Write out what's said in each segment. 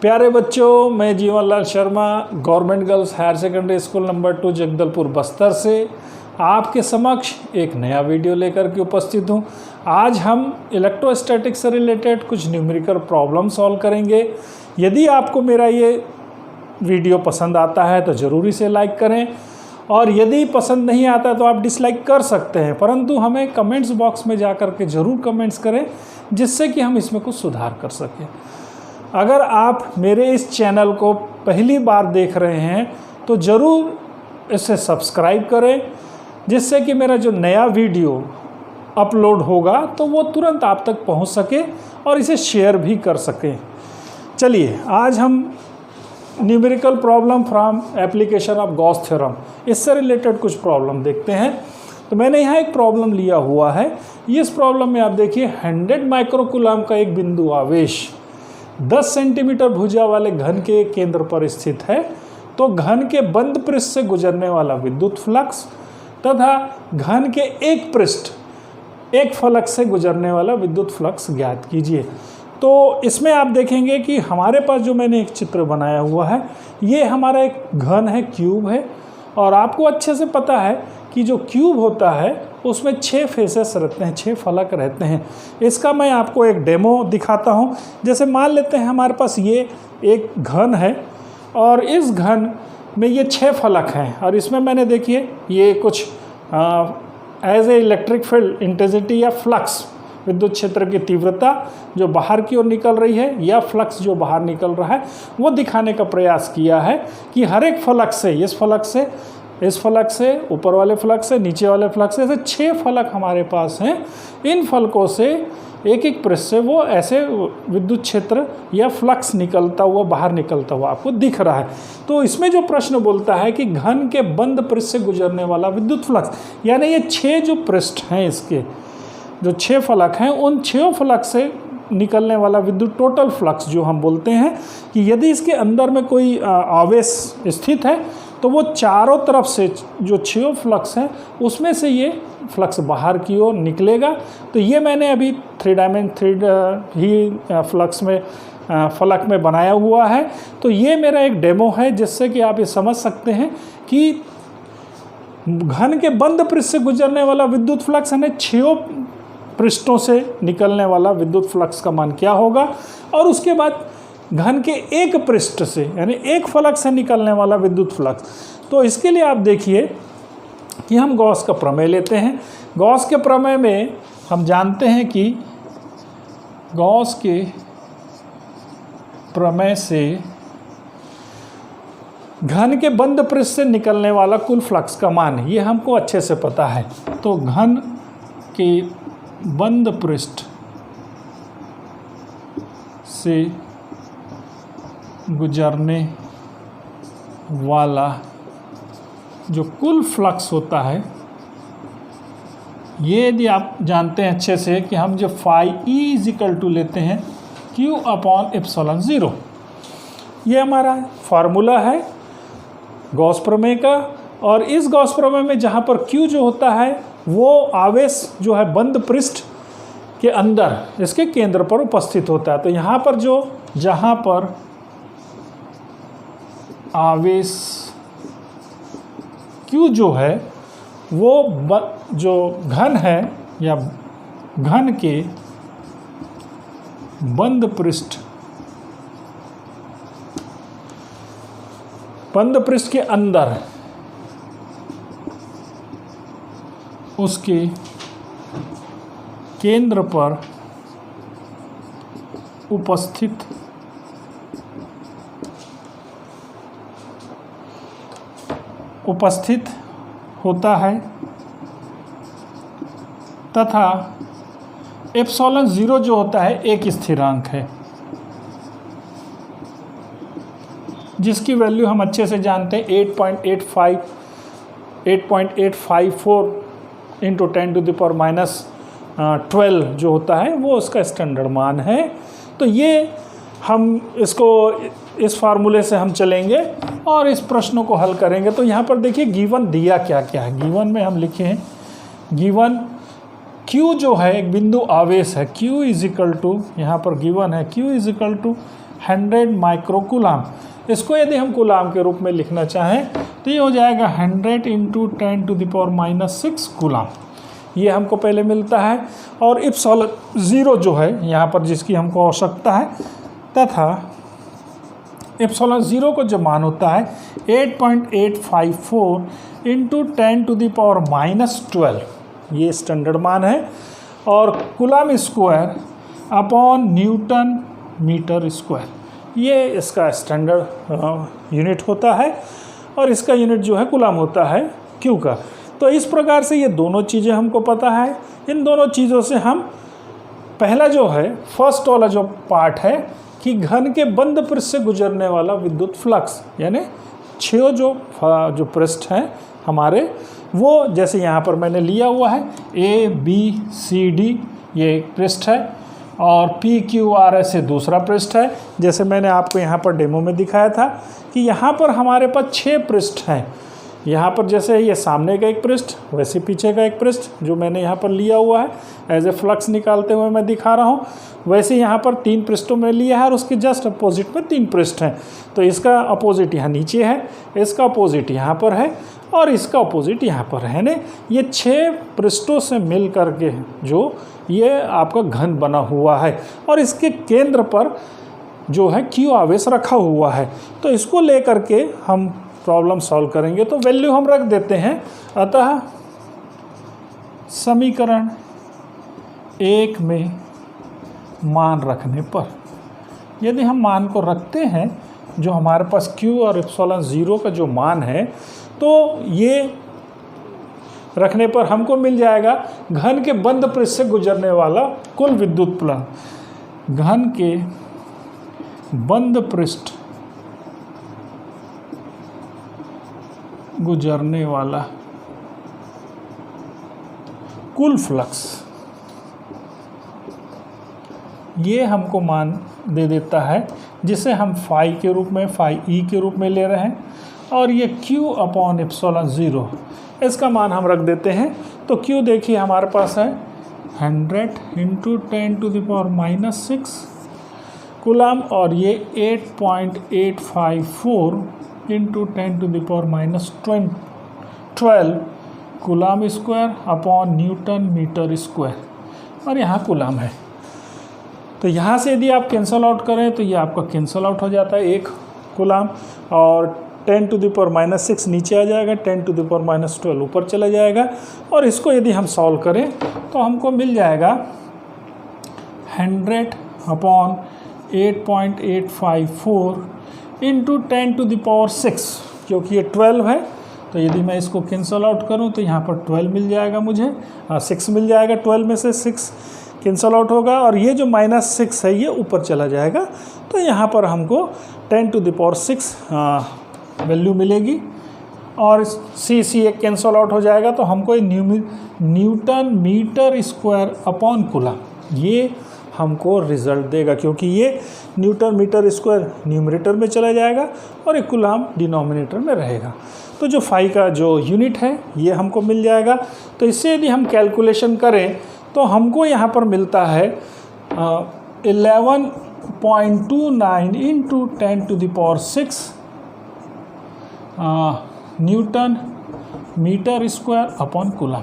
प्यारे बच्चों, मैं Jeevan Lal Sharma government girls higher secondary school number 2 Jagdalpur Bastar से आपके समक्ष एक नया वीडियो लेकर के उपस्थित हूँ। आज हम इलेक्ट्रोस्टैटिक से रिलेटेड कुछ न्यूमेरिकल प्रॉब्लम सॉल्व करेंगे। यदि आपको मेरा ये वीडियो पसंद आता है तो ज़रूर इसे लाइक करें, और यदि पसंद नहीं आता तो आप डिसलाइक कर सकते हैं, परंतु हमें कमेंट्स बॉक्स में जा कर के ज़रूर कमेंट्स करें, जिससे कि हम इसमें कुछ सुधार कर सकें। अगर आप मेरे इस चैनल को पहली बार देख रहे हैं तो ज़रूर इसे सब्सक्राइब करें, जिससे कि मेरा जो नया वीडियो अपलोड होगा तो वो तुरंत आप तक पहुंच सके और इसे शेयर भी कर सकें। चलिए, आज हम numerical problem from application of Gauss theorem, इससे रिलेटेड कुछ प्रॉब्लम देखते हैं। तो मैंने यहाँ एक प्रॉब्लम लिया हुआ है। इस प्रॉब्लम में आप देखिए 100 माइक्रोकूलम का एक बिंदु आवेश 10 सेंटीमीटर भुजा वाले घन के केंद्र पर स्थित है, तो घन के बंद पृष्ठ से गुजरने वाला विद्युत फ्लक्स तथा घन के एक फलक से गुजरने वाला विद्युत फ्लक्स ज्ञात कीजिए। तो इसमें आप देखेंगे कि हमारे पास जो मैंने एक चित्र बनाया हुआ है, ये हमारा एक घन है, क्यूब है, और आपको अच्छे से पता है कि जो क्यूब होता है उसमें 6 फेसेस रहते हैं, 6 फलक रहते हैं। इसका मैं आपको एक डेमो दिखाता हूँ। जैसे मान लेते हैं हमारे पास ये एक घन है और इस घन में ये 6 फलक हैं, और इसमें मैंने देखिए ये कुछ as a electric field intensity या फ्लक्स, विद्युत क्षेत्र की तीव्रता जो बाहर की ओर निकल रही है या फ्लक्स जो बाहर निकल रहा है, वो दिखाने का प्रयास किया है कि हर एक फलक से, इस फलक से, ऊपर वाले फलक से, नीचे वाले फलक से, ऐसे 6 फलक हमारे पास हैं। इन फलकों से एक पृष्ठ से वो ऐसे विद्युत क्षेत्र या फ्लक्स निकलता हुआ, बाहर निकलता हुआ आपको दिख रहा है। तो इसमें जो प्रश्न बोलता है कि घन के बंद पृष्ठ से गुजरने वाला विद्युत फ्लक्स, यानी ये 6 जो पृष्ठ हैं, इसके जो 6 फलक हैं, उन 6 फलक से निकलने वाला विद्युत टोटल फ्लक्स जो हम बोलते हैं कि यदि इसके अंदर में कोई आवेश स्थित है तो वो चारों तरफ से जो 6 फ्लक्स हैं उसमें से ये फ्लक्स बाहर की ओर निकलेगा। तो ये मैंने अभी 3 फ्लक्स में फलक में बनाया हुआ है। तो ये मेरा एक डेमो है, जिससे कि आप ये समझ सकते हैं कि घन के बंद पृष्ठ से गुजरने वाला विद्युत फ्लक्स यानी 6 पृष्ठों से निकलने वाला विद्युत फ्लक्स का मान क्या होगा, और उसके बाद घन के एक पृष्ठ से यानी एक फलक से निकलने वाला विद्युत फ्लक्स। तो इसके लिए आप देखिए कि हम गॉस का प्रमेय लेते हैं। गॉस के प्रमेय में हम जानते हैं कि गॉस के प्रमेय से घन के बंद पृष्ठ से निकलने वाला कुल फ्लक्स का मान, ये हमको अच्छे से पता है। तो घन के बंद पृष्ठ से गुजरने वाला जो कुल फ्लक्स होता है, ये यदि आप जानते हैं अच्छे से कि हम जो फाई ई इजिकल टू लेते हैं Q अपॉन एप्सिलॉन 0, ये हमारा फार्मूला है गॉस प्रमेय का। और इस गॉस प्रमेय में जहाँ पर Q जो होता है वो आवेश जो है बंद पृष्ठ के अंदर इसके केंद्र पर उपस्थित होता है। तो यहाँ पर जहाँ पर आवेश Q जो है वो जो घन है या घन के बंद पृष्ठ के अंदर उसके केंद्र पर उपस्थित होता है तथा एप्सिलॉन 0 जो होता है एक स्थिरांक है, जिसकी वैल्यू हम अच्छे से जानते हैं 8.854 इंटू 10⁻⁻12 जो होता है वो उसका स्टैंडर्ड मान है। तो ये हम इसको इस फार्मूले से हम चलेंगे और इस प्रश्नों को हल करेंगे। तो यहाँ पर देखिए गिवन दिया क्या क्या है। गिवन में हम लिखे हैं, गिवन Q जो है एक बिंदु आवेश है, Q इजिकल टू, यहाँ पर गिवन है Q इजिकल टू 100 माइक्रोकुलाम। इसको यदि हम कुलाम के रूप में लिखना चाहें तो ये हो जाएगा 100 इंटू 10⁻⁻6 कुलाम। ये हमको पहले मिलता है। और इप्सिलॉन 0 जो है यहाँ पर जिसकी हमको आवश्यकता है, तथा इप्सिलॉन 0 को जो मान होता है 8.854 इंटू 10⁻⁻12, ये स्टैंडर्ड मान है। और coulomb square upon newton metre square, ये इसका स्टैंडर्ड यूनिट होता है। और इसका यूनिट जो है कुलाम होता है क्यू का। तो इस प्रकार से ये दोनों चीज़ें हमको पता है। इन दोनों चीज़ों से हम पहला जो है फर्स्ट वाला जो पार्ट है कि घन के बंद पृष्ठ से गुजरने वाला विद्युत फ्लक्स, यानी 6 जो पृष्ठ हैं हमारे, वो जैसे यहाँ पर मैंने लिया हुआ है ABCD, ये एक पृष्ठ है, और PQRS से दूसरा पृष्ठ है। जैसे मैंने आपको यहाँ पर डेमो में दिखाया था कि यहाँ पर हमारे पास 6 पृष्ठ हैं। यहाँ पर जैसे ये सामने का एक पृष्ठ, वैसे पीछे का एक पृष्ठ जो मैंने यहाँ पर लिया हुआ है एज ए फ्लक्स निकालते हुए मैं दिखा रहा हूँ, वैसे यहाँ पर 3 पृष्ठों में लिया है और उसके जस्ट अपोजिट में 3 पृष्ठ हैं। तो इसका अपोजिट यहाँ नीचे है, इसका अपोजिट यहाँ पर है और इसका अपोजिट यहाँ पर है। ना ये 6 पृष्ठों से मिल करके जो ये आपका घन बना हुआ है और इसके केंद्र पर जो है Q आवेश रखा हुआ है। तो इसको लेकर के हम प्रॉब्लम सॉल्व करेंगे। तो वैल्यू हम रख देते हैं। अतः समीकरण 1 में मान रखने पर यदि हम मान को रखते हैं, जो हमारे पास Q और इप्सिलॉन 0 का जो मान है, तो ये रखने पर हमको मिल जाएगा घन के बंद पृष्ठ से गुजरने वाला कुल विद्युत प्रवाह। घन के बंद पृष्ठ गुजरने वाला कुल फ्लक्स, ये हमको मान दे देता है, जिसे हम फाई के रूप में, फाई ई के रूप में ले रहे हैं। और ये Q अपॉन इप्सिलॉन 0, इसका मान हम रख देते हैं। तो Q देखिए हमारे पास है 100 इंटू 10⁻⁻6 कुलाम, और ये 8.854 into 10⁻12 coulomb square upon newton metre square, और यहाँ कुलाम है। तो यहाँ से यदि आप कैंसल आउट करें तो ये आपका कैंसल आउट हो जाता है 1 कुलाम, और 10⁻6 नीचे आ जाएगा, 10⁻12 ऊपर चला जाएगा। और इसको यदि हम सॉल्व करें तो हमको मिल जाएगा 100 अपॉन 8.854 इंटू 10⁻6, क्योंकि ये 12 है। तो यदि मैं इसको कैंसल आउट करूं तो यहाँ पर 12 मिल जाएगा मुझे, 6 मिल जाएगा। 12 में से 6 कैंसल आउट होगा और ये जो -6 है ये ऊपर चला जाएगा। तो यहाँ पर हमको 10⁻6 वैल्यू मिलेगी, और सी एक कैंसल आउट हो जाएगा। तो हमको newton metre square upon coulomb, ये हमको रिजल्ट देगा, क्योंकि ये न्यूटन मीटर स्क्वायर न्यूमरेटर में चला जाएगा और एक कुलाम डिनोमिनेटर में रहेगा। तो जो फाई का जो यूनिट है ये हमको मिल जाएगा। तो इससे यदि हम कैलकुलेशन करें तो हमको यहाँ पर मिलता है 11.29 into 10⁻6 newton metre square upon coulomb.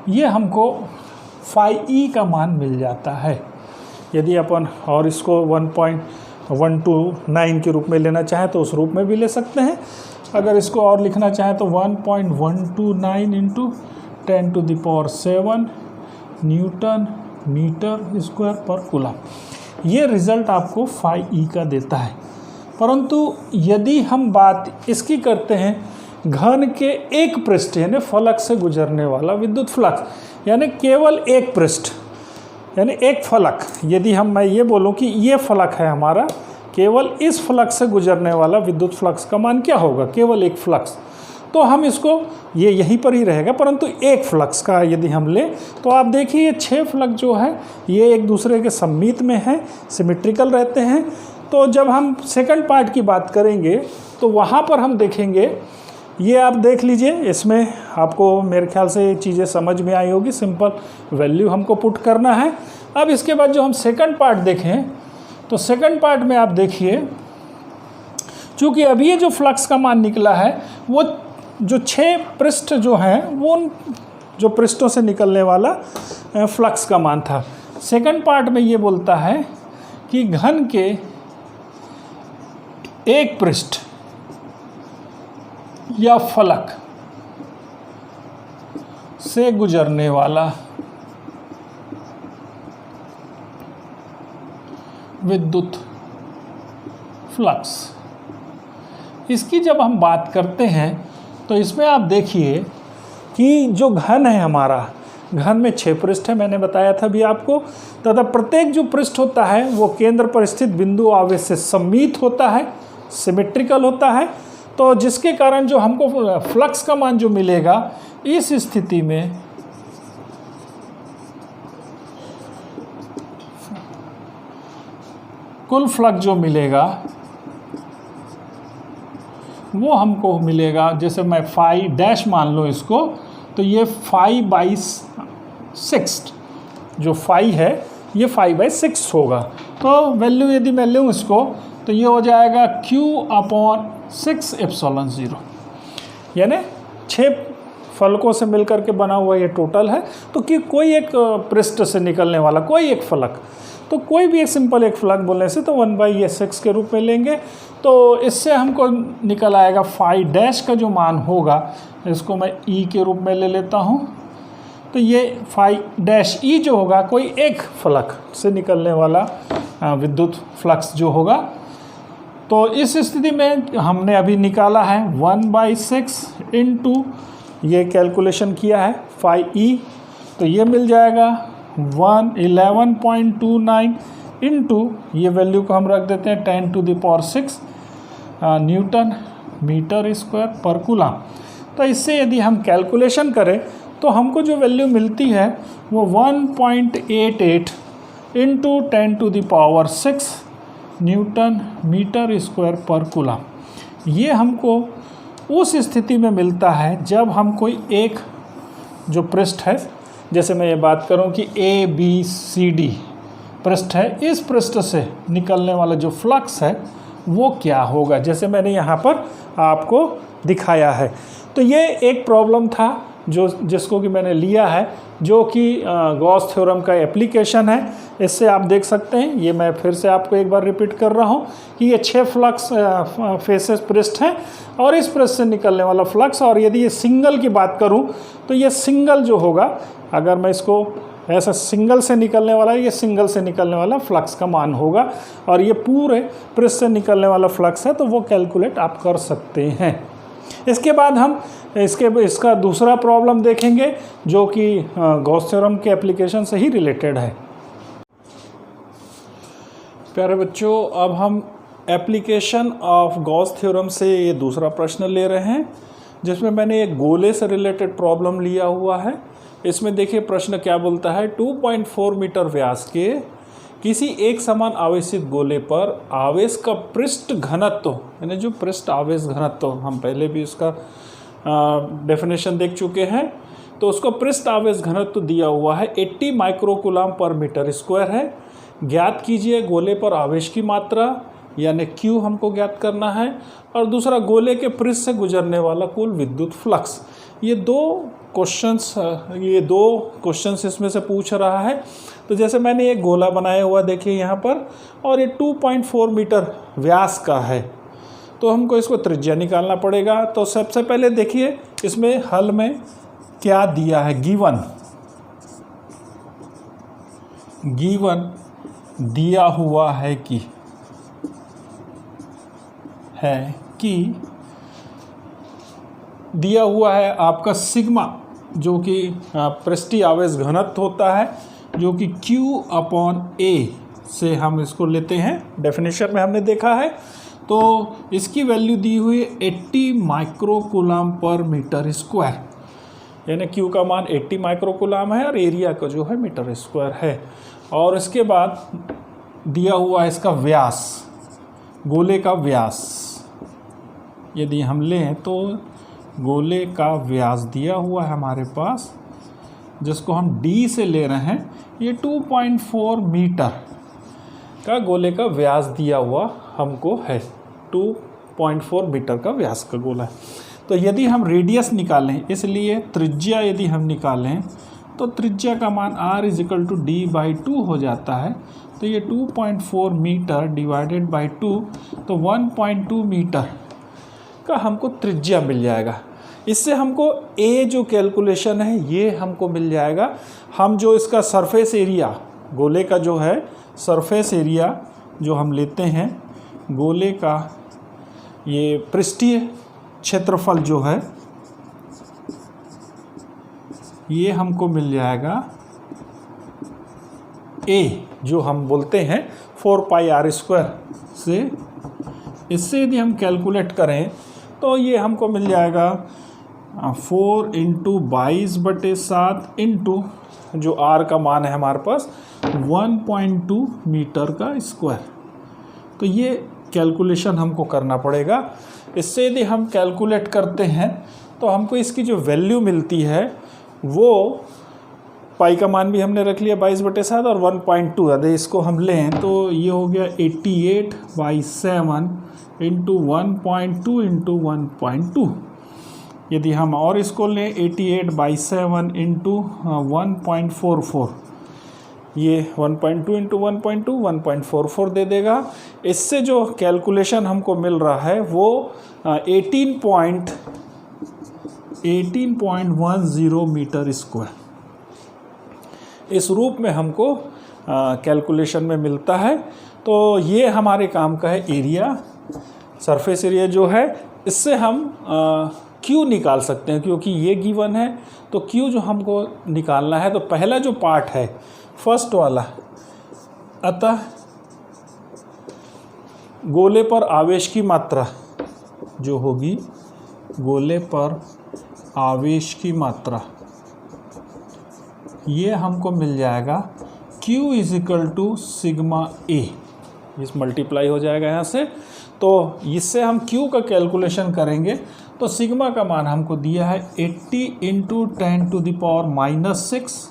ये हमको फाई ई का मान मिल जाता है। यदि अपन और इसको 1.129 के रूप में लेना चाहें तो उस रूप में भी ले सकते हैं। अगर इसको और लिखना चाहें तो 1.129 इंटू 10⁻7 न्यूटन मीटर स्क्वायर पर कुलाम। ये रिज़ल्ट आपको फाई ई का देता है। परंतु यदि हम बात इसकी करते हैं घन के एक पृष्ठ यानी फलक से गुजरने वाला विद्युत फ्लक्स, यानी केवल एक पृष्ठ यानी एक फलक, यदि मैं ये बोलूँ कि ये फलक है हमारा, केवल इस फलक से गुजरने वाला विद्युत फ्लक्स का मान क्या होगा, केवल एक फ्लक्स। तो हम इसको ये यहीं पर ही रहेगा, परंतु एक फ्लक्स का यदि हम लें तो आप देखिए ये 6 फ्लक्स जो है ये एक दूसरे के सम्मित में हैं, सिमेट्रिकल रहते हैं। तो जब हम सेकंड पार्ट की बात करेंगे तो वहाँ पर हम देखेंगे, ये आप देख लीजिए, इसमें आपको मेरे ख्याल से चीज़ें समझ में आई होगी। सिंपल वैल्यू हमको पुट करना है। अब इसके बाद जो हम सेकंड पार्ट देखें तो सेकंड पार्ट में आप देखिए, चूँकि अभी ये जो फ्लक्स का मान निकला है वो जो 6 पृष्ठ जो हैं वो उन जो पृष्ठों से निकलने वाला फ्लक्स का मान था। सेकंड पार्ट में ये बोलता है कि घन के एक पृष्ठ या फलक से गुजरने वाला विद्युत फ्लक्स, इसकी जब हम बात करते हैं तो इसमें आप देखिए कि जो घन है हमारा, घन में 6 पृष्ठ है, मैंने बताया था भी आपको, तथा प्रत्येक जो पृष्ठ होता है वो केंद्र पर स्थित बिंदु आवेश से सममित होता है, सिमेट्रिकल होता है। तो जिसके कारण जो हमको फ्लक्स का मान जो मिलेगा इस स्थिति में कुल फ्लक्स जो मिलेगा वो हमको मिलेगा, जैसे मैं फाई डैश मान लो इसको, तो ये 5/6 जो फाई है ये 5/6 होगा। तो वैल्यू यदि मैं लूँ इसको तो ये हो जाएगा Q/6ε0, यानी 6 फलकों से मिलकर के बना हुआ ये टोटल है। तो कि कोई एक पृष्ठ से निकलने वाला कोई एक फलक, तो कोई भी एक सिंपल एक फलक बोलने से तो 1/6 के रूप में लेंगे। तो इससे हमको निकल आएगा फाई डैश का जो मान होगा, इसको मैं ई के रूप में ले लेता हूँ। तो ये फाई डैश ई जो होगा कोई एक फलक से निकलने वाला विद्युत फ्लक्स जो होगा। तो इस स्थिति में हमने अभी निकाला है 1/6 इंटू ये कैलकुलेशन किया है फाई ई, तो ये मिल जाएगा 11.29 इंटू ये वैल्यू को हम रख देते हैं 10⁶ न्यूटन मीटर स्क्वायर पर कूलम। तो इससे यदि हम कैलकुलेशन करें तो हमको जो वैल्यू मिलती है वो 1.88 इंटू 10⁶ न्यूटन मीटर स्क्वायर पर कूलम। ये हमको उस स्थिति में मिलता है जब हम कोई एक जो पृष्ठ है, जैसे मैं ये बात करूं कि ABCD पृष्ठ है, इस पृष्ठ से निकलने वाला जो फ्लक्स है वो क्या होगा, जैसे मैंने यहाँ पर आपको दिखाया है। तो ये एक प्रॉब्लम था जिसको कि मैंने लिया है, जो कि गॉस थ्योरम का एप्लीकेशन है। इससे आप देख सकते हैं, ये मैं फिर से आपको एक बार रिपीट कर रहा हूँ कि ये 6 फ्लक्स फेसेस पृष्ठ हैं और इस पृष्ठ से निकलने वाला फ्लक्स, और यदि ये सिंगल की बात करूँ तो ये सिंगल जो होगा, अगर मैं इसको ऐसा सिंगल से निकलने वाला, ये सिंगल से निकलने वाला फ्लक्स का मान होगा, और ये पूरे पृष्ठ से निकलने वाला फ्लक्स है, तो वो कैलकुलेट आप कर सकते हैं। इसके बाद हम इसका दूसरा प्रॉब्लम देखेंगे जो कि गॉस थ्योरम के एप्लीकेशन से ही रिलेटेड है। प्यारे बच्चों, अब हम एप्लीकेशन ऑफ गॉस थ्योरम से ये दूसरा प्रश्न ले रहे हैं, जिसमें मैंने एक गोले से रिलेटेड प्रॉब्लम लिया हुआ है। इसमें देखिए प्रश्न क्या बोलता है, 2.4 मीटर व्यास के किसी एक समान आवेशित गोले पर आवेश का पृष्ठ घनत्व, यानी जो पृष्ठ आवेश घनत्व, हम पहले भी उसका डेफिनेशन देख चुके हैं, तो उसको पृष्ठ आवेश घनत्व दिया हुआ है 80 माइक्रोकूलम पर मीटर स्क्वायर है। ज्ञात कीजिए गोले पर आवेश की मात्रा, यानी Q हमको ज्ञात करना है, और दूसरा गोले के पृष्ठ से गुजरने वाला कुल विद्युत फ्लक्स। ये दो क्वेश्चंस इसमें से पूछ रहा है। तो जैसे मैंने एक गोला बनाया हुआ देखिए यहाँ पर, और ये 2.4 मीटर व्यास का है, तो हमको इसको त्रिज्या निकालना पड़ेगा। तो सबसे पहले देखिए इसमें हल में क्या दिया है, गिवन दिया हुआ है कि दिया हुआ है आपका सिग्मा, जो कि पृष्ठीय आवेश घनत्व होता है, जो कि Q/A से हम इसको लेते हैं, डेफिनेशन में हमने देखा है। तो इसकी वैल्यू दी हुई 80 माइक्रोकूलम पर मीटर स्क्वायर, यानी Q का मान 80 माइक्रोकूलम है और एरिया का जो है मीटर स्क्वायर है। और इसके बाद दिया हुआ है इसका व्यास, गोले का व्यास यदि हम लें तो गोले का व्यास दिया हुआ है हमारे पास, जिसको हम D से ले रहे हैं, ये 2.4 मीटर का गोले का व्यास दिया हुआ हमको है, 2.4 मीटर का व्यास का गोला है। तो यदि हम रेडियस निकालें, इसलिए त्रिज्या यदि हम निकालें तो त्रिज्या का मान r = d/2 हो जाता है। तो ये 2.4 मीटर डिवाइडेड बाई 2, तो 1.2 मीटर का हमको त्रिज्या मिल जाएगा। इससे हमको a जो कैलकुलेशन है ये हमको मिल जाएगा। हम जो इसका सरफेस एरिया, गोले का जो है सरफेस एरिया जो हम लेते हैं, गोले का ये पृष्ठीय क्षेत्रफल जो है ये हमको मिल जाएगा a, जो हम बोलते हैं 4πr² से। इससे यदि हम कैलकुलेट करें तो ये हमको मिल जाएगा 4 × 22/7 इंटू जो r का मान है हमारे पास 1.2 मीटर का स्क्वायर। तो ये कैलकुलेशन हमको करना पड़ेगा। इससे यदि हम कैलकुलेट करते हैं तो हमको इसकी जो वैल्यू मिलती है वो पाई का मान भी हमने रख लिया 22/7 और 1.2, यदि इसको हम लें तो ये हो गया 88/7 इंटू 1.2 इंटू 1.2। यदि हम और इसको लें 88/7 इंटू 1.44, ये 1.2 इंटू 1.2 1.44 दे देगा। इससे जो कैलकुलेशन हमको मिल रहा है वो 18.10 मीटर स्क्वायर इस रूप में हमको कैलकुलेशन में मिलता है। तो ये हमारे काम का है एरिया, सरफेस एरिया जो है। इससे हम क्यू निकाल सकते हैं, क्योंकि ये गिवन है। तो क्यू जो हमको निकालना है, तो पहला जो पार्ट है फर्स्ट वाला, अतः गोले पर आवेश की मात्रा जो होगी, गोले पर आवेश की मात्रा, ये हमको मिल जाएगा Q = सिग्मा A। इस मल्टीप्लाई हो जाएगा यहाँ से। तो इससे हम Q का कैलकुलेशन करेंगे तो सिग्मा का मान हमको दिया है 80 × 10⁻⁻6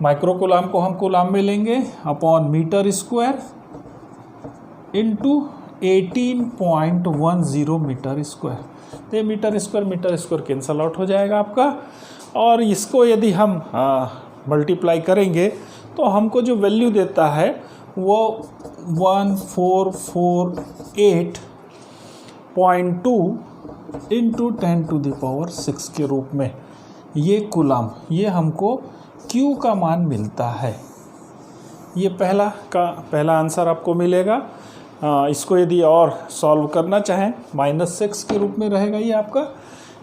माइक्रोकूलाम को हम कूलाम में लेंगे upon metre square into 18.10 metre square. तो मीटर स्क्वायर कैंसल आउट हो जाएगा आपका। और इसको यदि हम मल्टीप्लाई करेंगे तो हमको जो वैल्यू देता है वो 1448.2 इंटू 10⁻6 के रूप में ये कूलाम, ये हमको Q का मान मिलता है। ये पहला आंसर आपको मिलेगा। इसको यदि और सॉल्व करना चाहें -6 के रूप में रहेगा ये आपका।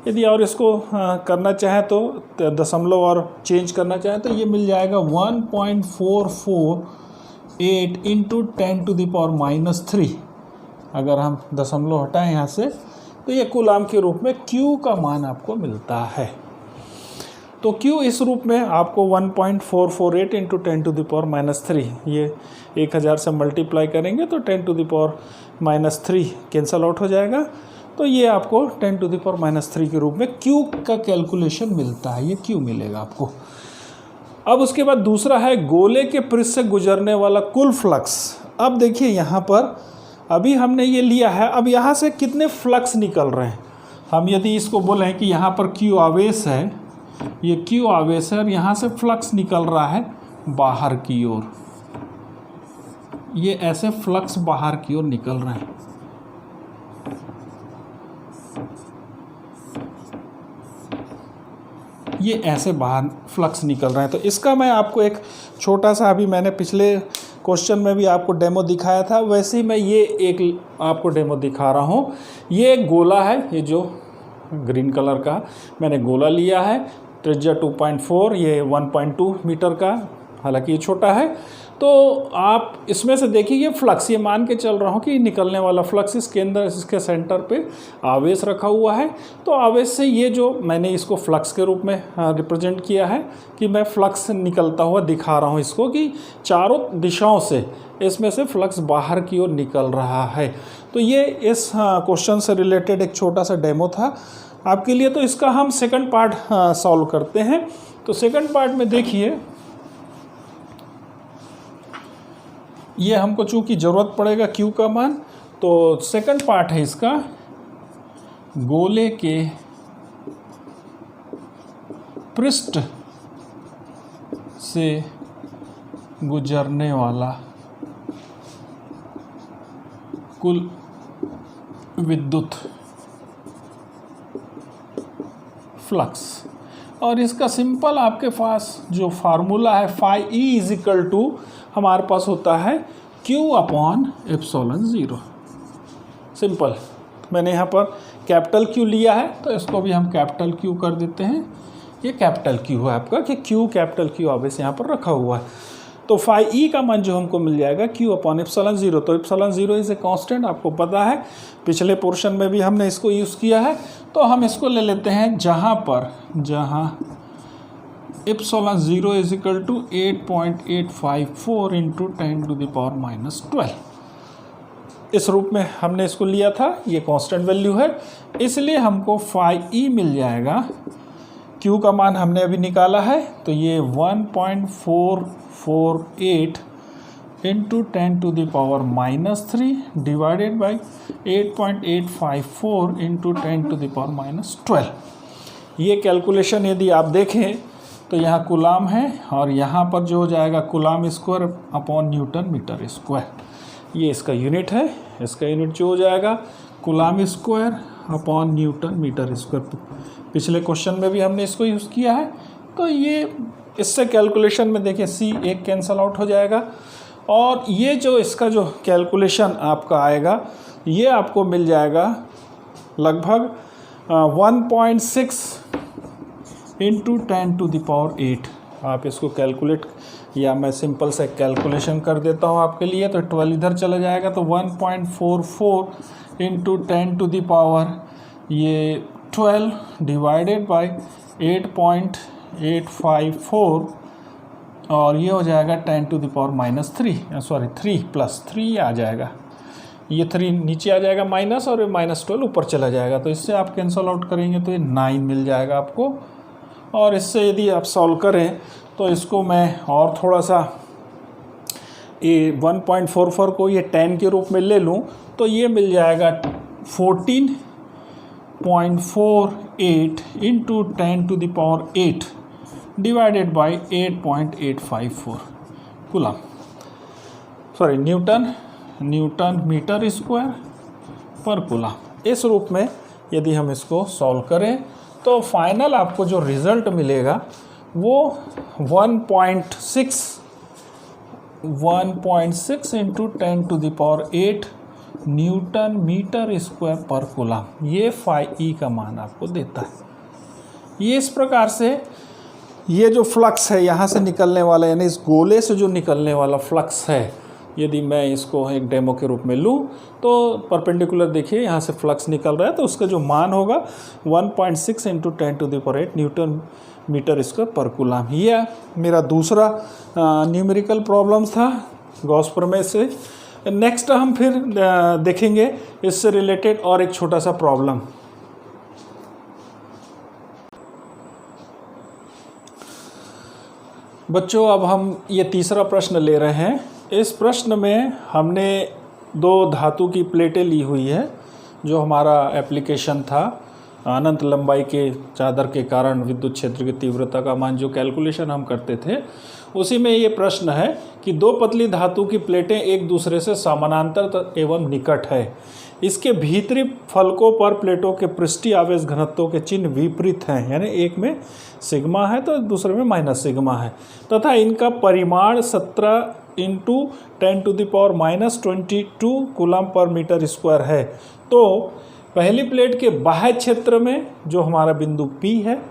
यदि और इसको करना चाहें तो दशमलव और चेंज करना चाहें तो ये मिल जाएगा 1.448 इंटू 10⁻⁻3। अगर हम दशमलव हटाएं यहाँ से तो ये कूलाम के रूप में Q का मान आपको मिलता है। तो Q इस रूप में आपको 1.448 इंटू 10⁻⁻3, ये 1000 से मल्टीप्लाई करेंगे तो 10⁻⁻3 कैंसल आउट हो जाएगा। तो ये आपको 10⁻⁻3 के रूप में Q का कैलकुलेशन मिलता है, ये Q मिलेगा आपको। अब उसके बाद दूसरा है गोले के पृष्ठ से गुजरने वाला कुल फ्लक्स। अब देखिए यहाँ पर अभी हमने ये लिया है, अब यहाँ से कितने फ्लक्स निकल रहे हैं। हम यदि इसको बोलें कि यहाँ पर Q आवेश है, ये Q आवेश है और यहाँ से फ्लक्स निकल रहा है बाहर की ओर, ये ऐसे फ्लक्स बाहर की ओर निकल रहे हैं। ये ऐसे बाहर फ्लक्स निकल रहे हैं। तो इसका मैं आपको एक छोटा सा, अभी मैंने पिछले क्वेश्चन में भी आपको डेमो दिखाया था, वैसे ही मैं ये एक आपको डेमो दिखा रहा हूँ। ये एक गोला है, ये जो ग्रीन कलर का मैंने गोला लिया है, त्रिज्या 2.4, ये 1.2 मीटर का, हालांकि ये छोटा है। तो आप इसमें से देखिए ये फ्लक्स, ये मान के चल रहा हूँ कि निकलने वाला फ्लक्स इसके अंदर, इसके सेंटर पे आवेश रखा हुआ है। तो आवेश से ये जो मैंने इसको फ्लक्स के रूप में रिप्रेजेंट किया है कि मैं फ्लक्स निकलता हुआ दिखा रहा हूँ इसको, कि चारों दिशाओं से इसमें से फ्लक्स बाहर की ओर निकल रहा है। तो ये इस क्वेश्चन से रिलेटेड एक छोटा सा डेमो था आपके लिए। तो इसका हम सेकंड पार्ट सॉल्व करते हैं। तो सेकंड पार्ट में देखिए ये हमको चूंकि ज़रूरत पड़ेगा क्यू का मान, तो सेकंड पार्ट है इसका, गोले के पृष्ठ से गुजरने वाला कुल विद्युत फ्लक्स। और इसका सिंपल आपके पास जो फार्मूला है phi E is equal to हमारे पास होता है Q अपॉन एप्सिलॉन 0। सिंपल, मैंने यहाँ पर कैपिटल Q लिया है तो इसको भी हम कैपिटल Q कर देते हैं। ये कैपिटल Q है आपका, कि Q कैपिटल Q ऑब्वियस यहाँ पर रखा हुआ है। तो फाई ई का मान जो हमको मिल जाएगा Q अपॉन एप्सिलॉन 0। तो एप्सिलॉन 0 इज ए कांस्टेंट, आपको पता है, पिछले पोर्शन में भी हमने इसको यूज़ किया है। तो हम इसको ले लेते हैं जहाँ epsilon 0 is equal to 8.854 into 10⁻⁻12। इस रूप में हमने इसको लिया था, ये कांस्टेंट वैल्यू है, इसलिए हमको फाई ई मिल जाएगा। Q का मान हमने अभी निकाला है, तो ये 1.448 इंटू 10⁻³ डिवाइडेड बाई 8.854 इंटू 10⁻12। ये कैलकुलेशन यदि आप देखें तो यहाँ कूलाम है और यहाँ पर जो हो जाएगा coulomb square upon newton metre square. ये इसका यूनिट है, इसका यूनिट जो हो जाएगा coulomb square upon newton metre square. पिछले क्वेश्चन में भी हमने इसको यूज़ किया है। तो ये इससे कैलकुलेशन में देखिए C एक कैंसल आउट हो जाएगा, और ये जो इसका जो कैलकुलेशन आपका आएगा ये आपको मिल जाएगा लगभग 1.6 इंटू 10⁸। आप इसको कैलकुलेट, या मैं सिंपल से कैलकुलेशन कर देता हूँ आपके लिए। तो 12 इधर चला जाएगा, तो 1.44 इंटू 10⁻12 डिवाइडेड बाई 8.854, और ये हो जाएगा 10⁻³ 3 प्लस 3 आ जाएगा। ये 3 नीचे आ जाएगा माइनस, और ये -12 ऊपर चला जाएगा। तो इससे आप कैंसल आउट करेंगे तो ये 9 मिल जाएगा आपको। और इससे यदि आप सॉल्व करें तो इसको मैं और थोड़ा सा ये 1.44 को ये 10 के रूप में ले लूँ तो ये मिल जाएगा 14.48 into 10⁸ divided by 8.854 coulomb, newton metre square पर कूलम। इस रूप में यदि हम इसको सॉल्व करें तो फाइनल आपको जो रिज़ल्ट मिलेगा वो 1.6 इंटू 10⁸ न्यूटन मीटर स्क्वायर पर कूलम, ये फाई ई का मान आपको देता है। ये इस प्रकार से ये जो फ्लक्स है यहाँ से निकलने वाला, यानी इस गोले से जो निकलने वाला फ्लक्स है, यदि मैं इसको एक डेमो के रूप में लूँ तो परपेंडिकुलर देखिए यहाँ से फ्लक्स निकल रहा है, तो उसका जो मान होगा 1.6 इंटू 10⁸ न्यूटन मीटर स्क्वायर पर कूलम। ये मेरा दूसरा न्यूमेरिकल प्रॉब्लम्स था गॉस प्रमेय से। नेक्स्ट हम फिर देखेंगे इससे रिलेटेड और एक छोटा सा प्रॉब्लम। बच्चों, अब हम ये तीसरा प्रश्न ले रहे हैं। इस प्रश्न में हमने 2 धातु की प्लेटें ली हुई है। जो हमारा एप्लीकेशन था अनंत लंबाई के चादर के कारण विद्युत क्षेत्र की तीव्रता का मान जो कैलकुलेशन हम करते थे, उसी में ये प्रश्न है कि 2 पतली धातु की प्लेटें एक दूसरे से समानांतर एवं निकट है। इसके भीतरी फलकों पर प्लेटों के पृष्ठीय आवेश घनत्वों के चिन्ह विपरीत हैं, यानी एक में सिग्मा है तो दूसरे में माइनस सिग्मा है, तथा इनका परिमाण 17 इंटू 10⁻22 कूलम पर मीटर स्क्वायर है। तो पहली प्लेट के बाह्य क्षेत्र में जो हमारा बिंदु P है,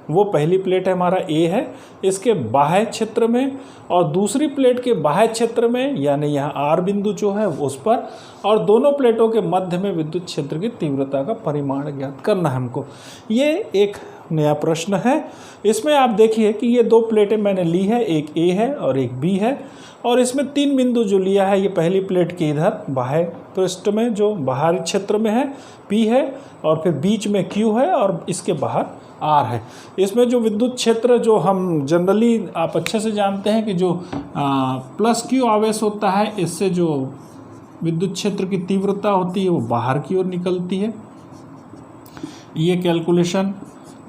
वो पहली प्लेट है हमारा A है, इसके बाह्य क्षेत्र में, और दूसरी प्लेट के बाह्य क्षेत्र में यानी यहाँ R बिंदु जो है उस पर, और दोनों प्लेटों के मध्य में विद्युत क्षेत्र की तीव्रता का परिमाण ज्ञात करना है हमको। ये एक नया प्रश्न है। इसमें आप देखिए कि ये दो प्लेटें मैंने ली है, एक ए है और एक बी है, और इसमें 3 बिंदु जो लिया है, ये पहली प्लेट के इधर बाह्य पृष्ठ में जो बाहरी क्षेत्र में है पी है, और फिर बीच में क्यू है और इसके बाहर आर है। इसमें जो विद्युत क्षेत्र जो हम जनरली आप अच्छे से जानते हैं कि जो प्लस क्यू आवेश होता है, इससे जो विद्युत क्षेत्र की तीव्रता होती है वो बाहर की ओर निकलती है। ये कैलकुलेशन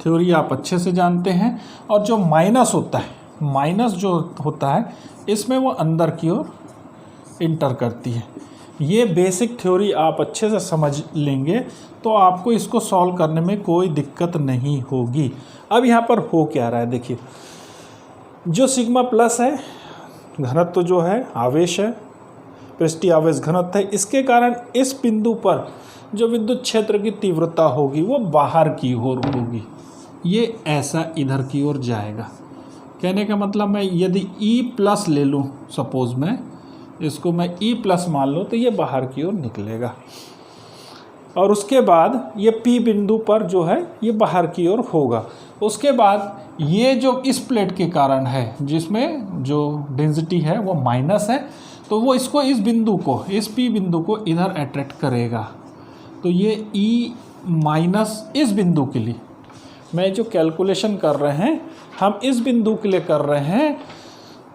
थ्योरी आप अच्छे से जानते हैं। और जो माइनस होता है, माइनस जो होता है इसमें वो अंदर की ओर इंटर करती है। ये बेसिक थ्योरी आप अच्छे से समझ लेंगे तो आपको इसको सॉल्व करने में कोई दिक्कत नहीं होगी। अब यहाँ पर हो क्या रहा है देखिए, जो सिग्मा प्लस है घनत्व जो है आवेश है, पृष्ठीय आवेश घनत्व है, इसके कारण इस बिंदु पर जो विद्युत क्षेत्र की तीव्रता होगी वो बाहर की ओर होगी। ये ऐसा इधर की ओर जाएगा। कहने का मतलब मैं यदि E प्लस ले लूँ, सपोज मैं इसको मैं E प्लस मान लूँ, तो ये बाहर की ओर निकलेगा। और उसके बाद ये P बिंदु पर जो है ये बाहर की ओर होगा। उसके बाद ये जो इस प्लेट के कारण है जिसमें जो डेंसिटी है वो माइनस है, तो वो इसको इस बिंदु को, इस P बिंदु को इधर अट्रैक्ट करेगा। तो ये E माइनस इस बिंदु के लिए मैं जो कैलकुलेशन कर रहे हैं, हम इस बिंदु के लिए कर रहे हैं।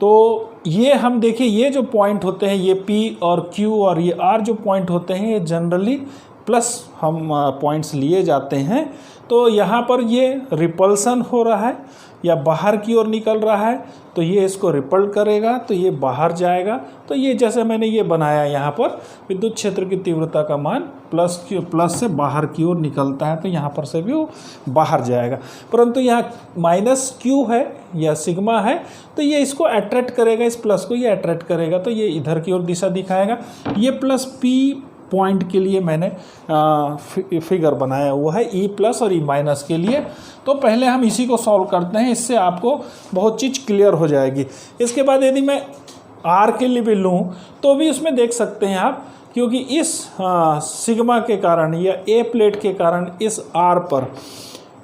तो ये हम देखिए, ये जो पॉइंट होते हैं, ये P और Q और ये R जो पॉइंट होते हैं, ये जनरली प्लस हम पॉइंट्स लिए जाते हैं। तो यहाँ पर ये रिपल्सन हो रहा है या बाहर की ओर निकल रहा है, तो ये इसको रिपल करेगा, तो ये बाहर जाएगा। तो ये जैसे मैंने ये बनाया, यहाँ पर विद्युत क्षेत्र की तीव्रता का मान प्लस से बाहर की ओर निकलता है, तो यहाँ पर से भी वो बाहर जाएगा। परंतु यहाँ माइनस क्यू है या सिग्मा है, तो ये इसको अट्रैक्ट करेगा, इस प्लस को ये अट्रैक्ट करेगा, तो ये इधर की ओर दिशा दिखाएगा। ये प्लस पी पॉइंट के लिए मैंने फिगर बनाया हुआ है, E प्लस और E माइनस के लिए। तो पहले हम इसी को सॉल्व करते हैं, इससे आपको बहुत चीज़ क्लियर हो जाएगी। इसके बाद यदि मैं R के लिए भी लूँ तो भी उसमें देख सकते हैं आप, क्योंकि इस सिग्मा के कारण या A प्लेट के कारण इस R पर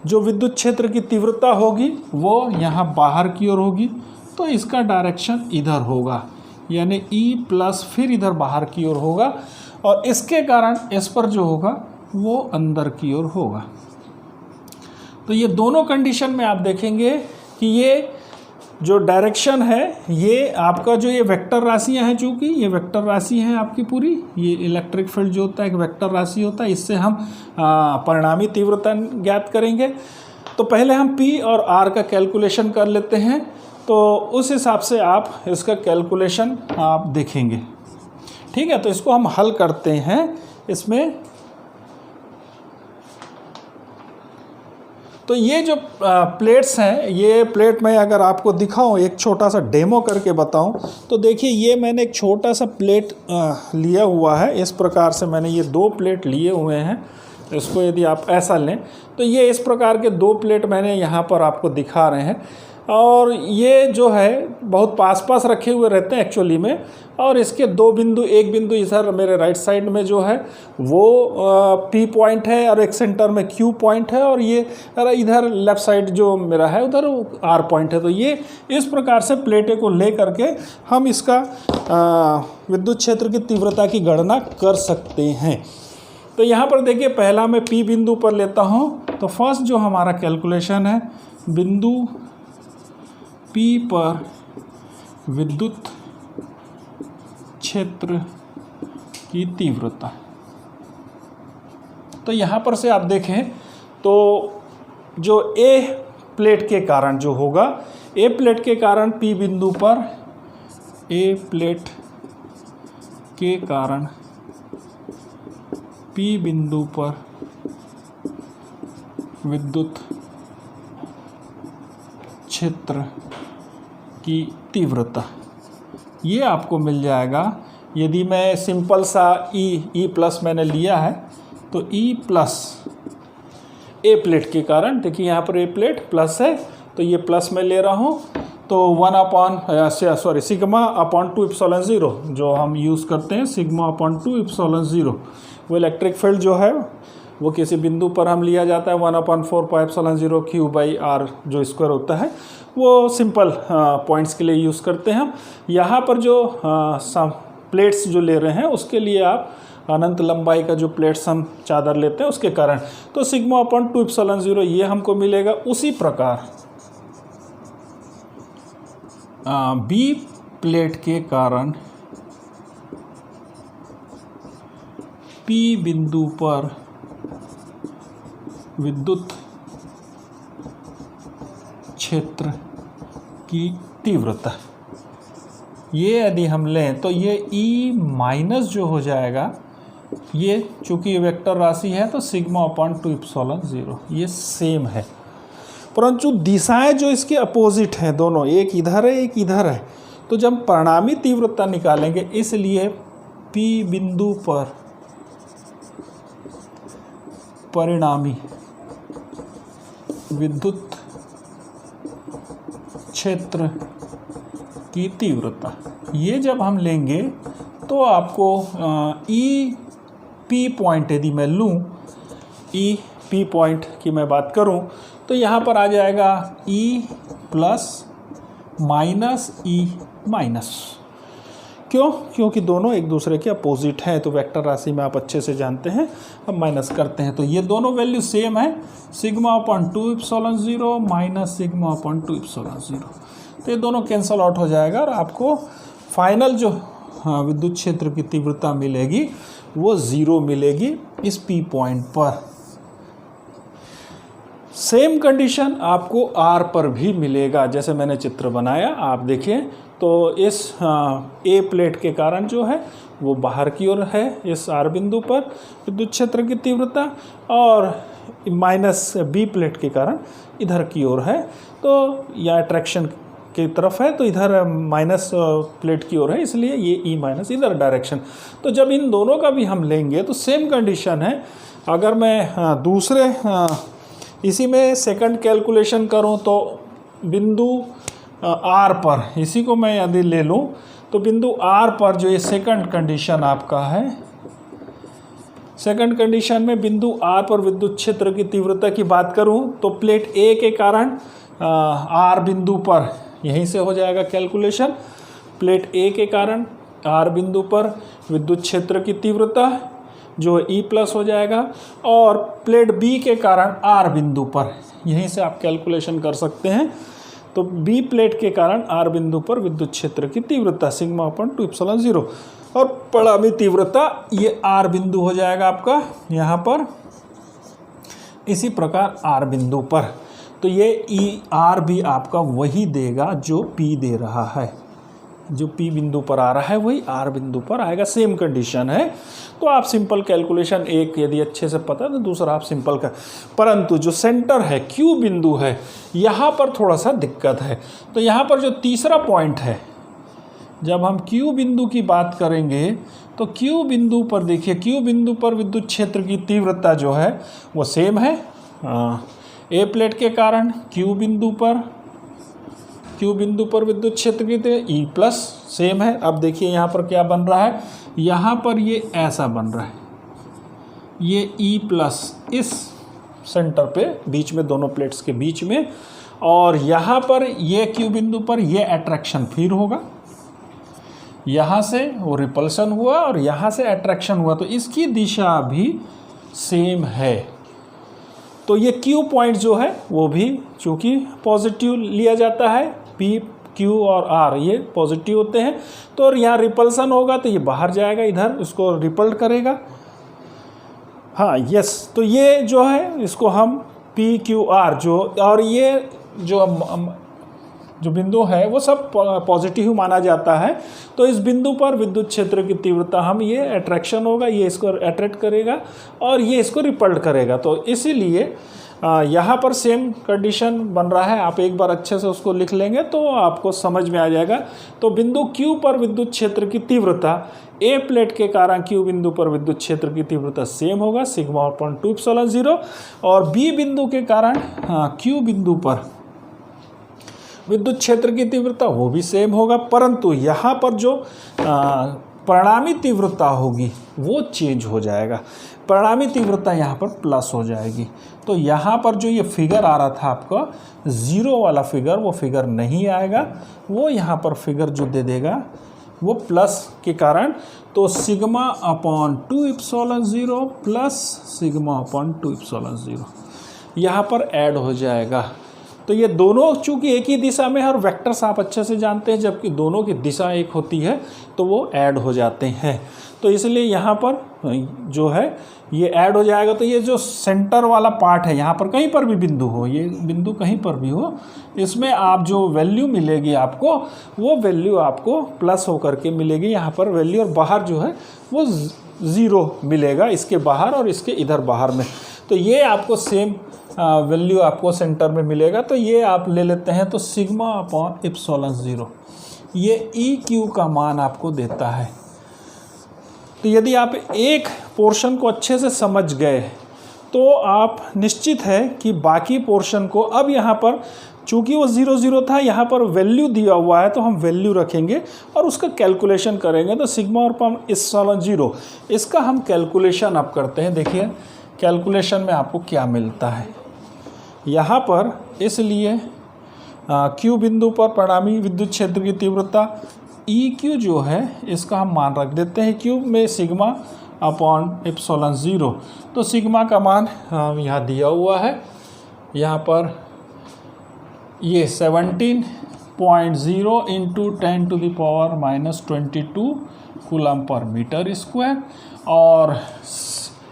जो विद्युत क्षेत्र की तीव्रता होगी वो यहाँ बाहर की ओर होगी, तो इसका डायरेक्शन इधर होगा, यानी E प्लस फिर इधर बाहर की ओर होगा, और इसके कारण इस पर जो होगा वो अंदर की ओर होगा। तो ये दोनों कंडीशन में आप देखेंगे कि ये जो डायरेक्शन है, ये आपका जो ये वेक्टर राशियां हैं, चूँकि ये वेक्टर राशि हैं आपकी पूरी, ये इलेक्ट्रिक फील्ड जो होता है एक वेक्टर राशि होता है, इससे हम परिणामी तीव्रता ज्ञात करेंगे। तो पहले हम P और R का कैलकुलेशन कर लेते हैं, तो उस हिसाब से आप इसका कैलकुलेशन आप देखेंगे। ठीक है, तो इसको हम हल करते हैं। इसमें तो ये जो प्लेट्स हैं, ये प्लेट मैं अगर आपको दिखाऊं, एक छोटा सा डेमो करके बताऊं, तो देखिए ये मैंने एक छोटा सा प्लेट लिया हुआ है। इस प्रकार से मैंने ये 2 प्लेट लिए हुए हैं। इसको यदि आप ऐसा लें तो ये इस प्रकार के 2 प्लेट मैंने यहाँ पर आपको दिखा रहे हैं, और ये जो है बहुत पास रखे हुए रहते हैं एक्चुअली में। और इसके 2 बिंदु, एक बिंदु इधर मेरे राइट साइड में जो है वो P पॉइंट है, और एक सेंटर में Q पॉइंट है, और ये इधर लेफ़्ट साइड जो मेरा है उधर R पॉइंट है। तो ये इस प्रकार से प्लेटें को ले करके हम इसका विद्युत क्षेत्र की तीव्रता की गणना कर सकते हैं। तो यहाँ पर देखिए, पहला मैं P बिंदु पर लेता हूँ। तो फर्स्ट जो हमारा कैलकुलेशन है, बिंदु P पर विद्युत क्षेत्र की तीव्रता। तो यहाँ पर से आप देखें तो जो A प्लेट के कारण जो होगा, A प्लेट के कारण P बिंदु पर, A प्लेट के कारण P बिंदु पर विद्युत क्षेत्र की तीव्रता, ये आपको मिल जाएगा। यदि मैं सिंपल सा E प्लस मैंने लिया है, तो E प्लस A प्लेट के कारण, देखिए यहाँ पर A प्लेट प्लस है, तो ये प्लस मैं ले रहा हूँ, तो सिग्मा अपॉन 2 एप्सिलॉन 0 जो हम यूज़ करते हैं, सिग्मा अपॉन 2 एप्सिलॉन 0, वो इलेक्ट्रिक फील्ड जो है वो किसी बिंदु पर हम लिया जाता है 1/4πε0 Q/r जो स्क्वायर होता है, वो सिंपल पॉइंट्स के लिए यूज़ करते हैं हम। यहाँ पर जो प्लेट्स जो ले रहे हैं उसके लिए आप अनंत लंबाई का जो प्लेट्स हम चादर लेते हैं उसके कारण, तो σ/2ε0 ये हमको मिलेगा। उसी प्रकार बी प्लेट के कारण पी बिंदु पर विद्युत क्षेत्र की तीव्रता, ये यदि हम लें तो ये E माइनस जो हो जाएगा, ये चूंकि ये वेक्टर राशि है तो σ/2ε0 ये सेम है, परंतु दिशाएं जो इसके अपोजिट हैं दोनों, एक इधर है एक इधर है, तो जब परिणामी तीव्रता निकालेंगे इसलिए P बिंदु पर परिणामी विद्युत क्षेत्र की तीव्रता, ये जब हम लेंगे तो आपको ई पी पॉइंट यदि मैं लूँ, ई पी पॉइंट की मैं बात करूँ तो यहाँ पर आ जाएगा E plus minus E minus. क्यों? क्योंकि दोनों एक दूसरे के अपोजिट हैं, तो वेक्टर राशि में आप अच्छे से जानते हैं, हम माइनस करते हैं तो ये दोनों वैल्यू सेम है, σ/2ε0 माइनस σ/2ε0, तो ये दोनों कैंसल आउट हो जाएगा और आपको फाइनल जो विद्युत क्षेत्र की तीव्रता मिलेगी वो 0 मिलेगी इस P पॉइंट पर। सेम कंडीशन आपको R पर भी मिलेगा, जैसे मैंने चित्र बनाया आप देखें तो इस A प्लेट के कारण जो है वो बाहर की ओर है इस R बिंदु पर विद्युत क्षेत्र की तीव्रता, और माइनस B प्लेट के कारण इधर की ओर है, तो यह अट्रैक्शन की तरफ है तो इधर माइनस प्लेट की ओर है, इसलिए ये E माइनस इधर डायरेक्शन। तो जब इन दोनों का भी हम लेंगे तो सेम कंडीशन है। अगर मैं दूसरे इसी में सेकंड कैलकुलेशन करूं तो बिंदु R पर, इसी को मैं यदि ले लूं तो बिंदु R पर जो ये सेकंड कंडीशन आपका है, सेकंड कंडीशन में बिंदु R पर विद्युत क्षेत्र की तीव्रता की बात करूं तो प्लेट A के कारण R बिंदु पर यहीं से हो जाएगा कैलकुलेशन, प्लेट A के कारण R बिंदु पर विद्युत क्षेत्र की तीव्रता जो E प्लस हो जाएगा, और प्लेट B के कारण R बिंदु पर यहीं से आप कैलकुलेशन कर सकते हैं, तो B प्लेट के कारण R बिंदु पर विद्युत क्षेत्र की तीव्रता σ/2ε0 और परिणामी तीव्रता ये R बिंदु हो जाएगा आपका यहाँ पर, इसी प्रकार R बिंदु पर, तो ये R भी आपका वही देगा जो P दे रहा है, जो P बिंदु पर आ रहा है वही R बिंदु पर आएगा, सेम कंडीशन है। तो आप सिंपल कैलकुलेशन एक यदि अच्छे से पता तो दूसरा आप सिंपल कर, परंतु जो सेंटर है Q बिंदु है यहाँ पर थोड़ा सा दिक्कत है। तो यहाँ पर जो तीसरा पॉइंट है, जब हम Q बिंदु की बात करेंगे तो Q बिंदु पर देखिए, Q बिंदु पर विद्युत क्षेत्र की तीव्रता जो है वो सेम है A प्लेट के कारण Q बिंदु पर विद्युत क्षेत्र की E प्लस सेम है। अब देखिए यहाँ पर क्या बन रहा है, यहाँ पर ये ऐसा बन रहा है, ये E प्लस इस सेंटर पे बीच में, दोनों प्लेट्स के बीच में, और यहाँ पर ये Q बिंदु पर ये अट्रैक्शन फिर होगा, यहाँ से वो रिपल्सन हुआ और यहाँ से अट्रैक्शन हुआ, तो इसकी दिशा भी सेम है। तो ये Q पॉइंट जो है वो भी चूँकि पॉजिटिव लिया जाता है, P Q और R ये पॉजिटिव होते हैं, तो यहाँ रिपल्सन होगा तो ये बाहर जाएगा, इधर उसको रिपल्ड करेगा। हाँ यस, तो ये जो है इसको हम P Q R जो, और ये जो बिंदु है वो सब पॉजिटिव माना जाता है, तो इस बिंदु पर विद्युत क्षेत्र की तीव्रता हम ये अट्रैक्शन होगा, ये इसको अट्रैक्ट करेगा और ये इसको रिपल्ड करेगा, तो इसीलिए यहाँ पर सेम कंडीशन बन रहा है। आप एक बार अच्छे से उसको लिख लेंगे तो आपको समझ में आ जाएगा। तो बिंदु Q पर विद्युत क्षेत्र की तीव्रता A प्लेट के कारण Q बिंदु पर विद्युत क्षेत्र की तीव्रता सेम होगा σ/2ε0, और B बिंदु के कारण Q बिंदु पर विद्युत क्षेत्र की तीव्रता वो भी सेम होगा, परंतु यहाँ पर जो परिणामी तीव्रता होगी वो चेंज हो जाएगा। परिणामी तीव्रता यहाँ पर प्लस हो जाएगी। तो यहाँ पर जो ये फिगर आ रहा था आपका 0 वाला फिगर, वो फिगर नहीं आएगा, वो यहाँ पर फिगर जो दे देगा वो प्लस के कारण, तो sigma upon 2 epsilon 0 plus sigma upon 2 epsilon 0 यहाँ पर ऐड हो जाएगा। तो ये दोनों चूँकि एक ही दिशा में है और वेक्टर्स आप अच्छे से जानते हैं, जबकि दोनों की दिशा एक होती है तो वो ऐड हो जाते हैं। तो इसलिए यहाँ पर जो है ये ऐड हो जाएगा। तो ये जो सेंटर वाला पार्ट है, यहाँ पर कहीं पर भी बिंदु हो, ये बिंदु कहीं पर भी हो, इसमें आप जो वैल्यू मिलेगी आपको, वो वैल्यू आपको प्लस होकर के मिलेगी यहाँ पर वैल्यू, और बाहर जो है वो 0 मिलेगा, इसके बाहर और इसके इधर बाहर में। तो ये आपको सेम वैल्यू आपको सेंटर में मिलेगा। तो ये आप ले लेते हैं, तो सिग्मा अपॉन एप्सिलॉन 0 ये ई क्यू का मान आपको देता है। तो यदि आप एक पोर्शन को अच्छे से समझ गए तो आप निश्चित है कि बाकी पोर्शन को, अब यहाँ पर चूँकि वो 0 0 था, यहाँ पर वैल्यू दिया हुआ है तो हम वैल्यू रखेंगे और उसका कैलकुलेशन करेंगे। तो सिग्मा और अपॉन एप्सिलॉन 0 इसका हम कैलकुलेशन अब करते हैं। देखिए कैलकुलेशन में आपको क्या मिलता है यहाँ पर। इसलिए क्यू बिंदु पर परिणामी विद्युत क्षेत्र की तीव्रता ई क्यू जो है इसका हम मान रख देते हैं क्यू में सिग्मा अपॉन एप्सिलॉन 0। तो सिग्मा का मान यहाँ दिया हुआ है, यहाँ पर ये 17.0 इंटू 10⁻⁻22 कूलम पर मीटर स्क्वायर, और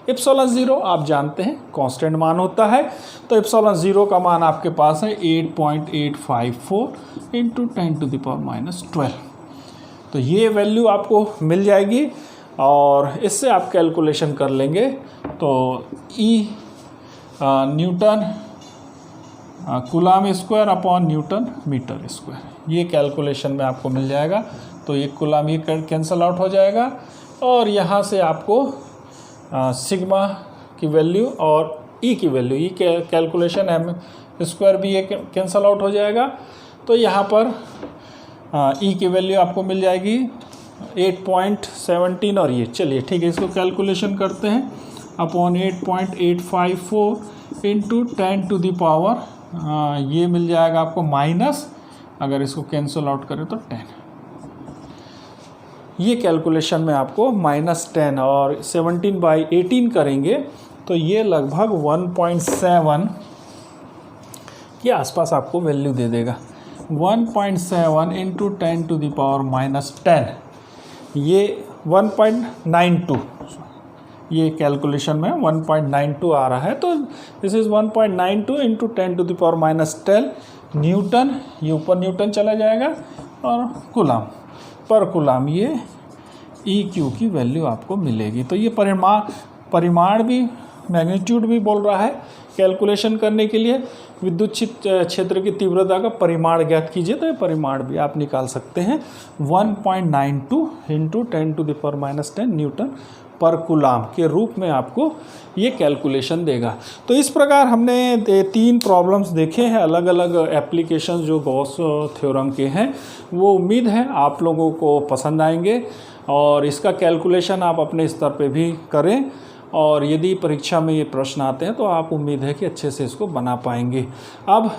एप्सिलॉन 0 आप जानते हैं कांस्टेंट मान होता है। तो एप्सिलॉन 0 का मान आपके पास है 8.854 इंटू 10⁻⁻12। तो ये वैल्यू आपको मिल जाएगी और इससे आप कैलकुलेशन कर लेंगे। तो E newton coulomb square upon newton metre square, ये कैलकुलेशन में आपको मिल जाएगा। तो ये कूलम ये कैंसल आउट हो जाएगा और यहाँ से आपको सिग्मा की वैल्यू और ई की वैल्यू, ई कैलकुलेशन एम स्क्वायर भी ये कैंसल आउट हो जाएगा। तो यहाँ पर ई की वैल्यू आपको मिल जाएगी 8.17, और ये चलिए ठीक है इसको कैलकुलेशन करते हैं, अपॉन 8.854 इंटू 10⁻, ये मिल जाएगा आपको माइनस, अगर इसको कैंसिल आउट करें तो 10, ये कैलकुलेशन में आपको -10 और 17/18 करेंगे तो ये लगभग 1.7 के आसपास आपको वैल्यू दे देगा। 1.7 इंटू 10⁻⁻10, ये 1.92, ये कैलकुलेशन में 1.92 आ रहा है। तो दिस इज़ 1.92 इंटू 10⁻⁻10 न्यूटन, ये ऊपर न्यूटन चला जाएगा, और कूलम पर कूलम ये ई क्यू की वैल्यू आपको मिलेगी। तो ये परिमाण भी, मैग्नीट्यूड भी बोल रहा है कैलकुलेशन करने के लिए। विद्युत क्षेत्र की तीव्रता का परिमाण ज्ञात कीजिए, तो ये परिमाण भी आप निकाल सकते हैं। 1.92 इंटू 10⁻⁻10 न्यूटन पर कूलम के रूप में आपको ये कैलकुलेशन देगा। तो इस प्रकार हमने 3 प्रॉब्लम्स देखे हैं, अलग अलग एप्लीकेशंस जो गॉस थ्योरम के हैं। वो उम्मीद है आप लोगों को पसंद आएंगे और इसका कैलकुलेशन आप अपने स्तर पे भी करें, और यदि परीक्षा में ये प्रश्न आते हैं तो आप उम्मीद है कि अच्छे से इसको बना पाएंगे। अब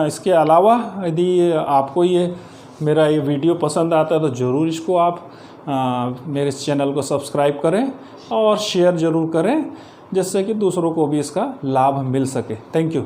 इसके अलावा यदि आपको ये मेरा ये वीडियो पसंद आता है तो ज़रूर इसको आप मेरे इस चैनल को सब्सक्राइब करें और शेयर ज़रूर करें, जिससे कि दूसरों को भी इसका लाभ मिल सके। Thank you.